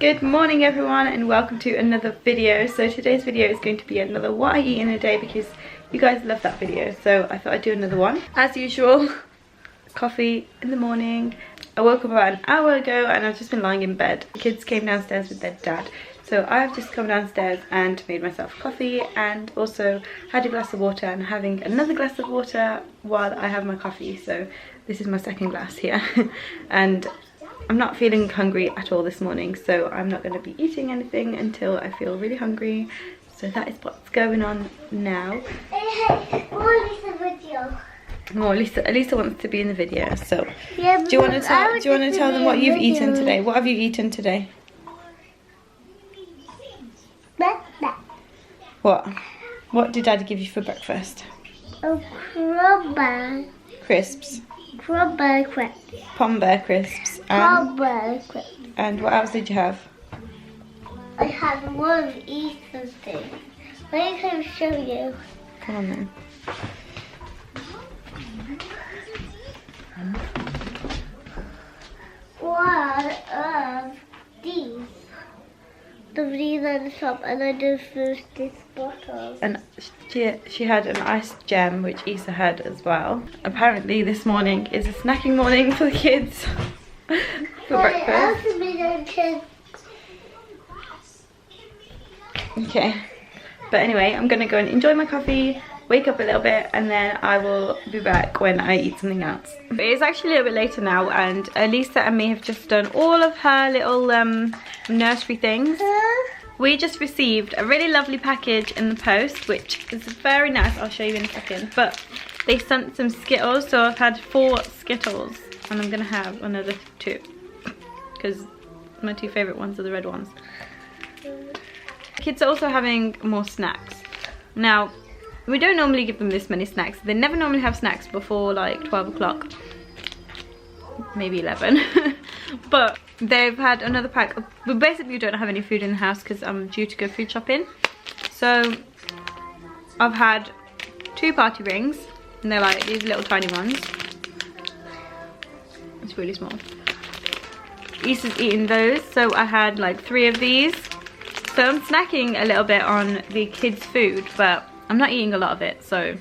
Good morning everyone and welcome to another video. So today's video is going to be another what I eat in a day because you guys love that video, so I thought I'd do another one. As usual, coffee in the morning. I woke up about an hour ago and I've just been lying in bed. The kids came downstairs with their dad, so I've just come downstairs and made myself coffee and also had a glass of water and having another glass of water while I have my coffee. So this is my second glass here and I'm not feeling hungry at all this morning, so I'm not going to be eating anything until I feel really hungry. So that is what's going on now. Hey, Lisa video. Oh, Lisa wants to be in the video. So Yeah, do you want to tell them what you've eaten today? What have you eaten today? What did Daddy give you for breakfast? Crumble Crisps. crisps. Pom Bear crisps. Crumble crisps. And what else did you have? I had one of Ethan's things. Let me show you. Come on then. One of these. The these on the top, and I just finished this bottle. And she had an iced gem, which Issa had as well. Apparently this morning is a snacking morning for the kids for breakfast. Okay, but anyway, I'm gonna go and enjoy my coffee, wake up a little bit, and then I will be back when I eat something else. It's actually a little bit later now, and Lisa and me have just done all of her little nursery things. We just received a really lovely package in the post, which is very nice. I'll show you in a second. But they sent some Skittles, so I've had 4 Skittles, and I'm gonna have another 2 because my 2 favourite ones are the red ones. Kids are also having more snacks. Now, we don't normally give them this many snacks. They never normally have snacks before like 12 o'clock, maybe 11. But they've had another pack. We basically don't have any food in the house because I'm due to go food shopping. So I've had 2 party rings, and they're like these little tiny ones. It's really small. Issa's eating those, so I had like 3 of these. So I'm snacking a little bit on the kids' food, but I'm not eating a lot of it, so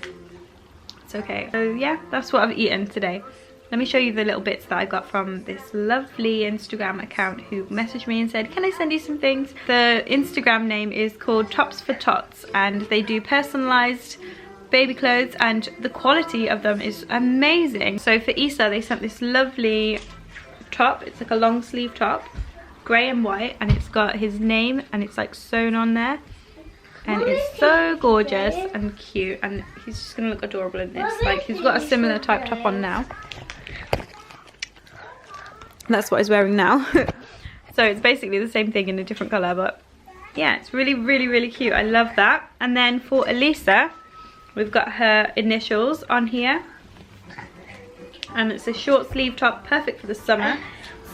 it's okay. So yeah, that's what I've eaten today. Let me show you the little bits that I got from this lovely Instagram account who messaged me and said, can I send you some things? The Instagram name is called Tops for Tots, and they do personalized baby clothes, and the quality of them is amazing. So for Issa, they sent this lovely top. It's like a long sleeve top, grey and white, and it's got his name and it's like sewn on there. And it's so gorgeous and cute, and he's just gonna look adorable in this. Like, he's got a similar type top on now. That's what he's wearing now. So it's basically the same thing in a different colour, but yeah, it's really, really, really cute. I love that. And then for Elisa, we've got her initials on here. And it's a short sleeve top, perfect for the summer.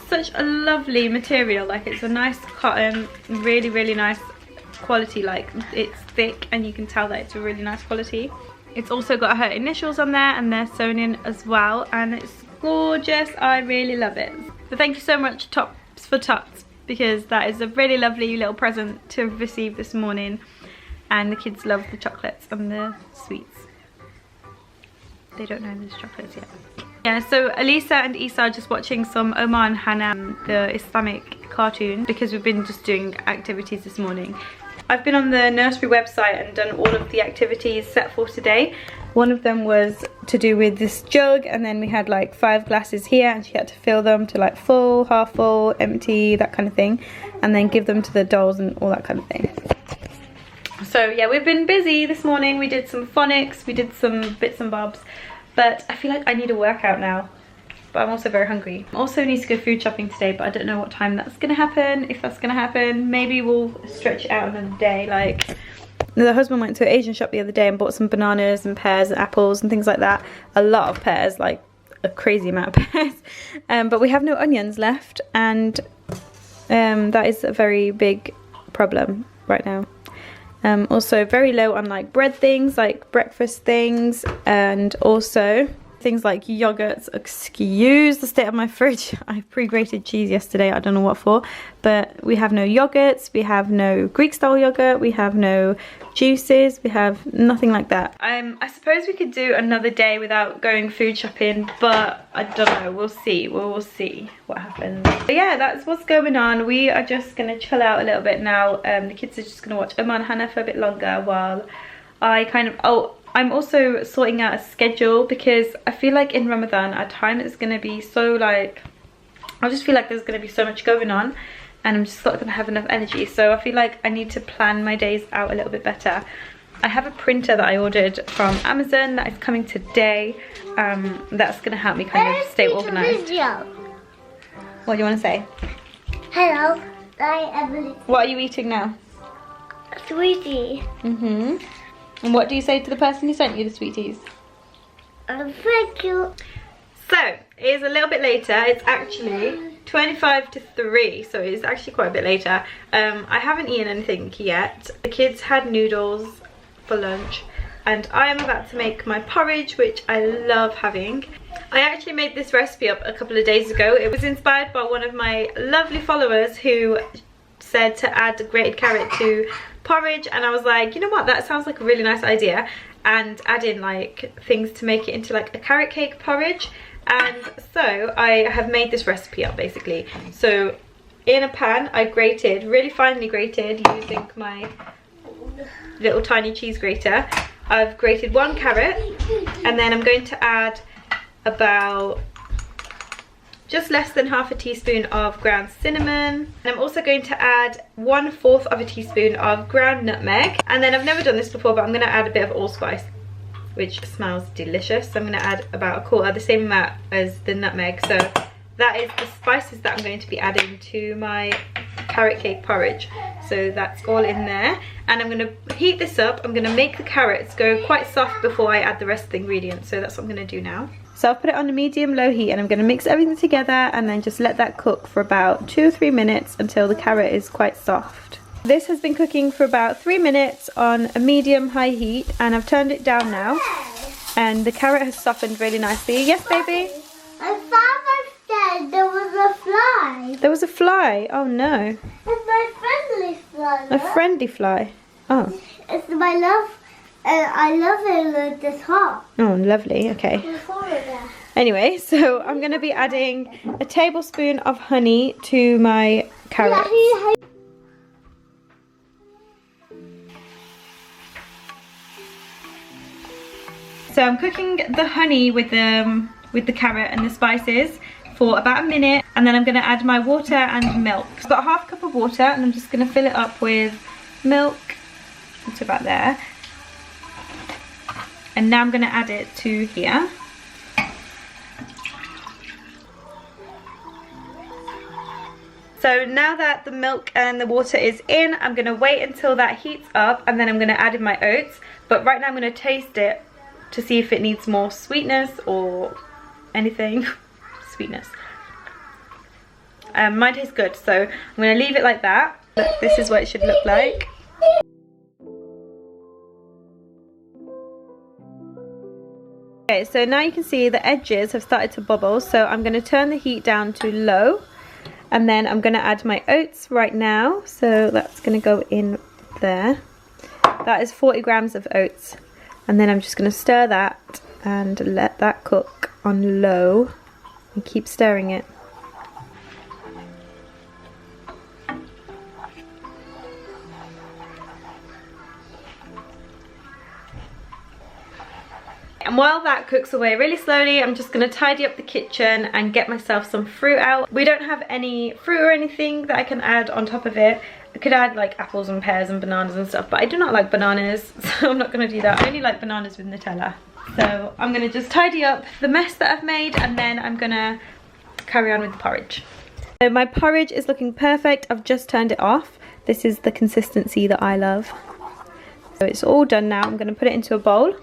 Such a lovely material, like it's a nice cotton, really, really nice quality. Like, it's thick and you can tell that it's a really nice quality. It's also got her initials on there and they're sewn in as well, and it's gorgeous. I really love it. So thank you so much, Tops for Tots, because that is a really lovely little present to receive this morning, and the kids love the chocolates and the sweets. They don't know there's chocolates yet. Yeah, so Elisa and Issa are just watching some Omar and Hannah, the Islamic cartoon, because we've been just doing activities this morning. I've been on the nursery website and done all of the activities set for today. One of them was to do with this jug, and then we had like 5 glasses here, and she had to fill them to like full, half full, empty, that kind of thing, and then give them to the dolls and all that kind of thing. So yeah, we've been busy this morning. We did some phonics, we did some bits and bobs, but I feel like I need a workout now. But I'm also very hungry. I also need to go food shopping today, but I don't know what time that's gonna happen, if that's gonna happen. Maybe we'll stretch it out another day. Like, the husband went to an Asian shop the other day and bought some bananas and pears and apples and things like that. A lot of pears, like a crazy amount of pears. But we have no onions left, and that is a very big problem right now. Also very low on like bread things, like breakfast things, and also things like yogurts. Excuse the state of my fridge. I pre-grated cheese yesterday, I don't know what for. But we have no yogurts, we have no Greek style yogurt, we have no juices, we have nothing like that. I suppose we could do another day without going food shopping, but I don't know, we'll see. We'll see what happens. But yeah, that's what's going on. We are just gonna chill out a little bit now. The kids are just gonna watch Omar and Hannah for a bit longer while I kind of, I'm also sorting out a schedule, because I feel like in Ramadan our time is going to be so like, I just feel like there's going to be so much going on and I'm just not going to have enough energy. So I feel like I need to plan my days out a little bit better. I have a printer that I ordered from Amazon that is coming today. That's going to help me kind of stay organised. What do you want to say? Hello, I am. What are you eating now? Sweetie. And what do you say to the person who sent you the sweeties? Thank you. So, it is a little bit later. It's actually 25 to 3, so it's actually quite a bit later. I haven't eaten anything yet. The kids had noodles for lunch, and I am about to make my porridge, which I love having. I actually made this recipe up a couple of days ago. It was inspired by one of my lovely followers who said to add grated carrot to porridge, and I was like, you know what, that sounds like a really nice idea, and add in like things to make it into like a carrot cake porridge. And so I have made this recipe up basically. So in a pan I grated, really finely grated, using my little tiny cheese grater. I've grated 1 carrot, and then I'm going to add about just less than half a teaspoon of ground cinnamon, and I'm also going to add 1/4 of a teaspoon of ground nutmeg. And then I've never done this before, but I'm going to add a bit of allspice, which smells delicious. So I'm going to add about 1/4, the same amount as the nutmeg. So that is the spices that I'm going to be adding to my carrot cake porridge. So that's all in there, and I'm going to heat this up. I'm going to make the carrots go quite soft before I add the rest of the ingredients. So that's what I'm going to do now. So I've put it on a medium-low heat, and I'm going to mix everything together and then just let that cook for about 2 or 3 minutes until the carrot is quite soft. This has been cooking for about 3 minutes on a medium-high heat, and I've turned it down now, and the carrot has softened really nicely. Yes, baby? My father said there was a fly. There was a fly? Oh no. It's my friendly fly. A friendly fly? Oh. It's my love. I love it like this hot. Oh, lovely. Okay. Anyway, so I'm going to be adding a tablespoon of honey to my carrots. So I'm cooking the honey with the carrot and the spices for about a minute, and then I'm going to add my water and milk. I've got 1/2 cup of water, and I'm just going to fill it up with milk. It's about there. And now I'm going to add it to here. So now that the milk and the water is in, I'm going to wait until that heats up, and then I'm going to add in my oats. But right now I'm going to taste it to see if it needs more sweetness or anything. Sweetness. Mine tastes good, so I'm going to leave it like that. This is what it should look like. Okay, so now you can see the edges have started to bubble, so I'm going to turn the heat down to low, and then I'm going to add my oats right now. So that's going to go in there. That is 40 grams of oats, and then I'm just going to stir that and let that cook on low and keep stirring it. And while that cooks away really slowly, I'm just going to tidy up the kitchen and get myself some fruit out. We don't have any fruit or anything that I can add on top of it. I could add like apples and pears and bananas and stuff, but I do not like bananas, so I'm not going to do that. I only like bananas with Nutella. So I'm going to just tidy up the mess that I've made, and then I'm going to carry on with the porridge. So my porridge is looking perfect. I've just turned it off. This is the consistency that I love. So it's all done now. I'm going to put it into a bowl.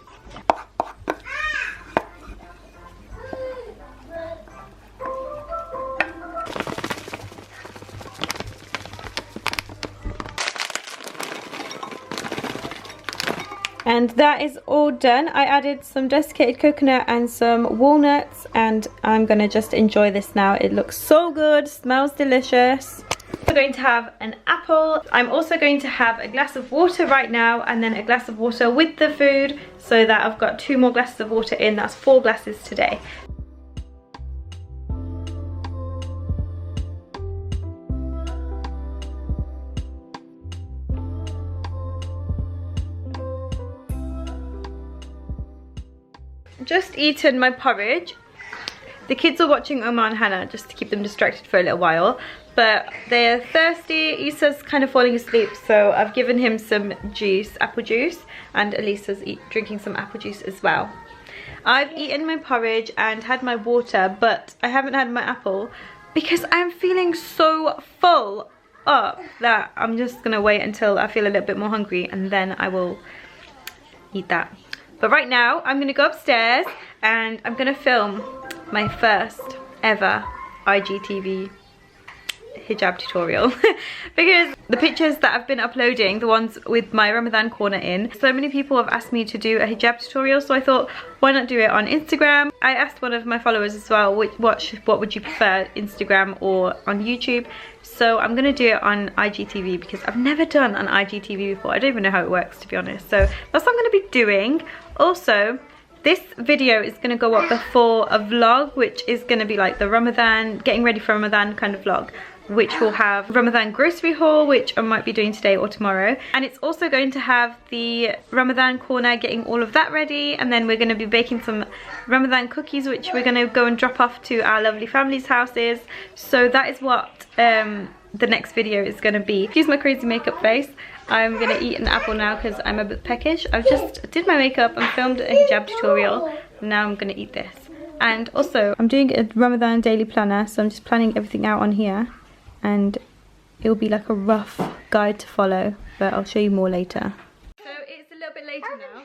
And that is all done. I added some desiccated coconut and some walnuts, and I'm gonna just enjoy this now. It looks so good, smells delicious. We're going to have an apple. I'm also going to have a glass of water right now, and then a glass of water with the food, so that I've got 2 more glasses of water in. That's 4 glasses today. Just eaten my porridge. The kids are watching Omar and Hannah just to keep them distracted for a little while, but they're thirsty. Isa's kind of falling asleep, so I've given him some juice, apple juice, and Elisa's drinking some apple juice as well. I've eaten my porridge and had my water, but I haven't had my apple because I'm feeling so full up that I'm just gonna wait until I feel a little bit more hungry, and then I will eat that. But right now, I'm gonna go upstairs and I'm gonna film my first ever IGTV hijab tutorial. Because the pictures that I've been uploading, the ones with my Ramadan corner in, so many people have asked me to do a hijab tutorial, so I thought, why not do it on Instagram? I asked one of my followers as well, what would you prefer, Instagram or on YouTube? So I'm gonna do it on IGTV because I've never done an IGTV before. I don't even know how it works, to be honest. So that's what I'm gonna be doing. Also, this video is gonna go up before a vlog, which is gonna be like the Ramadan, getting ready for Ramadan kind of vlog, which will have Ramadan grocery haul, which I might be doing today or tomorrow. And it's also going to have the Ramadan corner, getting all of that ready. And then we're gonna be baking some Ramadan cookies, which we're gonna go and drop off to our lovely family's houses. So that is what the next video is gonna be. Excuse my crazy makeup face. I'm gonna eat an apple now because I'm a bit peckish. I've just did my makeup and filmed a hijab tutorial. Now I'm gonna eat this. And also, I'm doing a Ramadan daily planner, so I'm just planning everything out on here. And it'll be like a rough guide to follow, but I'll show you more later. So it's a little bit later now.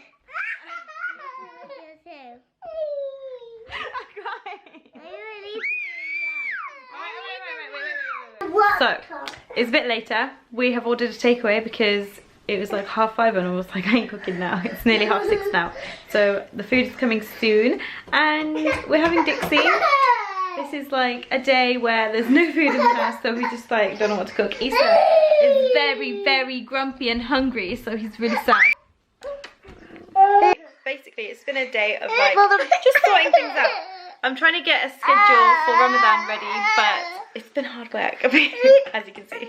So it's a bit later. We have ordered a takeaway because it was like 5:30 and I was like, I ain't cooking now. It's nearly 6:30 now. So the food is coming soon and we're having Dixie. This is like a day where there's no food in the house, so we just like don't know what to cook. Isa is very, very grumpy and hungry, so he's really sad. Basically, it's been a day of like just sorting things out. I'm trying to get a schedule for Ramadan ready, but it's been hard work, as you can see.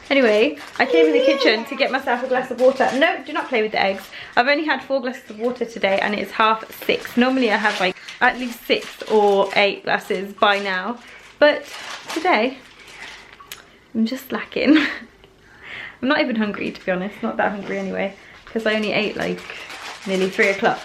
Anyway, I came in the kitchen to get myself a glass of water. No, do not play with the eggs. I've only had 4 glasses of water today and it's 6:30. Normally I have like at least 6 or 8 glasses by now. But today, I'm just lacking. I'm not even hungry, to be honest. Not that hungry anyway, because I only ate like nearly 3 o'clock.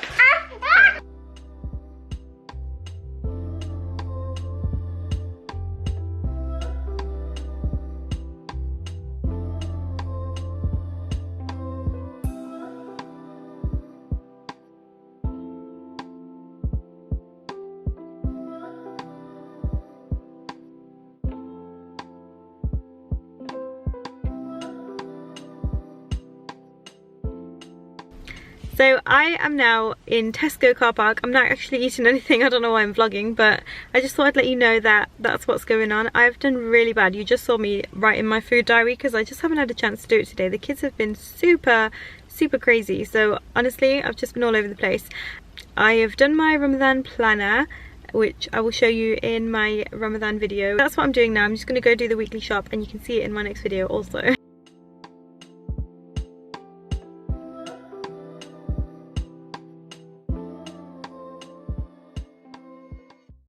So I am now in Tesco car park. I'm not actually eating anything. I don't know why I'm vlogging, but I just thought I'd let you know that that's what's going on. I've done really bad. You just saw me write in my food diary because I just haven't had a chance to do it today. The kids have been super crazy. So honestly, I've just been all over the place. I have done my Ramadan planner, which I will show you in my Ramadan video. That's what I'm doing now. I'm just going to go do the weekly shop and you can see it in my next video also.